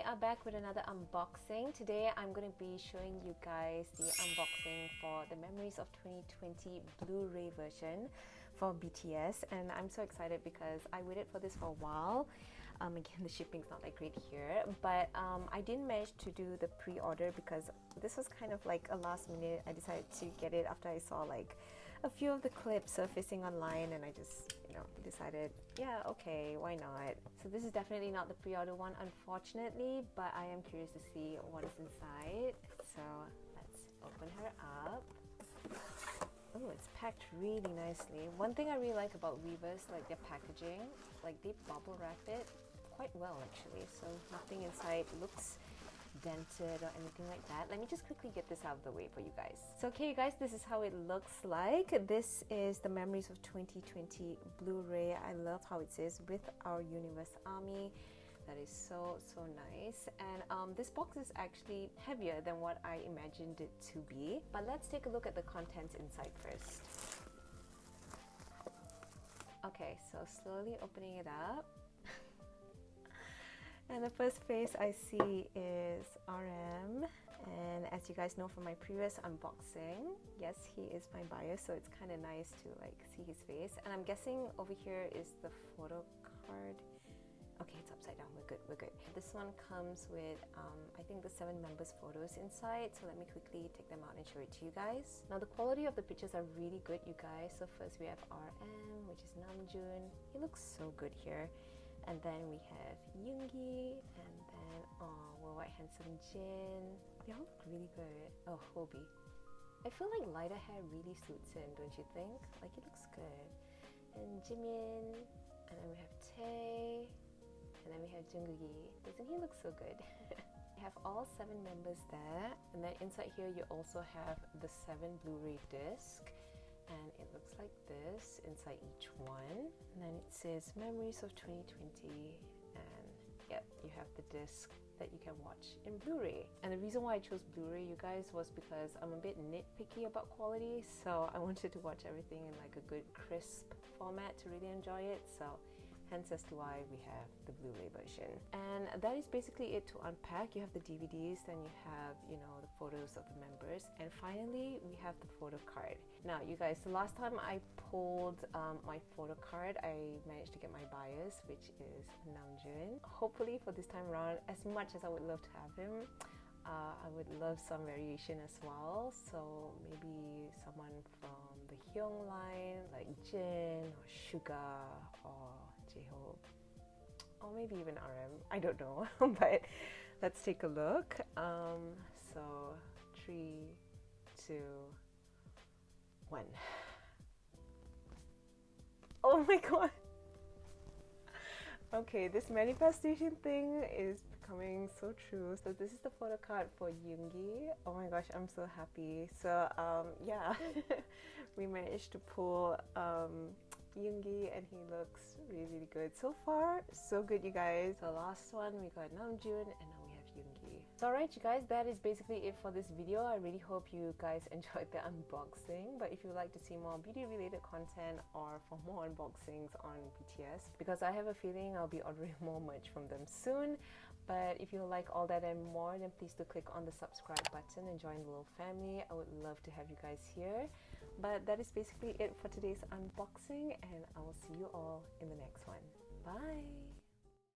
we are back with another unboxing. Today I'm going to be showing you guys the unboxing for the Memories of 2020 Blu Ray version for BTS, and I'm so excited because I waited for this for a while. Again, the shipping's not that great here, but I didn't manage to do the pre-order because this was kind of like a last minute. I decided to get it after I saw like a few of the clips surfacing online, and I just, decided, yeah, okay, why not? So this is definitely not the pre-order one, unfortunately, but I am curious to see what is inside. So let's open her up. Oh, it's packed really nicely. One thing I really like about Weverse, like their packaging, like they bubble wrap it quite well actually, so nothing inside looks dented or anything like that. Let me just quickly get this out of the way for you guys. So okay, you guys, this is how it looks like. This is the Memories of 2020 Blu Ray. I love how it says "With Our Universe Army." That is so nice. And this box is actually heavier than what I imagined it to be, but let's take a look at the contents inside first. Okay, so slowly opening it up. And the first face I see is RM, and as you guys know from my previous unboxing, yes, he is my buyer, so it's kind of nice to like see his face. And I'm guessing over here is the photo card. Okay, it's upside down. We're good. This one comes with I think the 7 members' photos inside, so let me quickly take them out and show it to you guys. Now the quality of the pictures are really good, you guys. So first we have RM, which is Namjoon. He looks so good here. And then we have Yoongi, and then Worldwide Handsome Jin. They all look really good. Oh, Hobie. I feel like lighter hair really suits him, don't you think? Like, it looks good. And Jimin, and then we have Tae, and then we have Jungkook. Doesn't he look so good? We have all 7 members there, and then inside here you also have the 7 Blu-ray disc. And it looks like this inside each one, and then it says Memories of 2020, and yep, you have the disc that you can watch in Blu-ray. And the reason why I chose Blu-ray, you guys, was because I'm a bit nitpicky about quality, so I wanted to watch everything in like a good crisp format to really enjoy it, so hence as to why we have the Blu-ray version. And that is basically it to unpack. You have the DVDs, then you have, the photos of the members, and finally we have the photo card. Now you guys, the last time I pulled my photo card, I managed to get my bias, which is Namjoon. Hopefully for this time around, as much as I would love to have him, I would love some variation as well, so maybe someone from the Hyung line like Jin or Suga or J-Hope, or maybe even RM, I don't know. But let's take a look. So 3, 2, 1. Oh my god. Okay, this manifestation thing is becoming so true. So this is the photo card for Yoongi. Oh my gosh, I'm so happy. So yeah, we managed to pull Yoongi, and he looks really good. So far, so good, you guys. The last one, we got Namjoon, and now we have Yoongi. So alright, you guys, that is basically it for this video. I really hope you guys enjoyed the unboxing. But if you would like to see more beauty related content or for more unboxings on BTS, because I have a feeling I'll be ordering more merch from them soon. But if you like all that and more, then please do click on the subscribe button and join the little family. I would love to have you guys here. But that is basically it for today's unboxing, and I will see you all in the next one. Bye!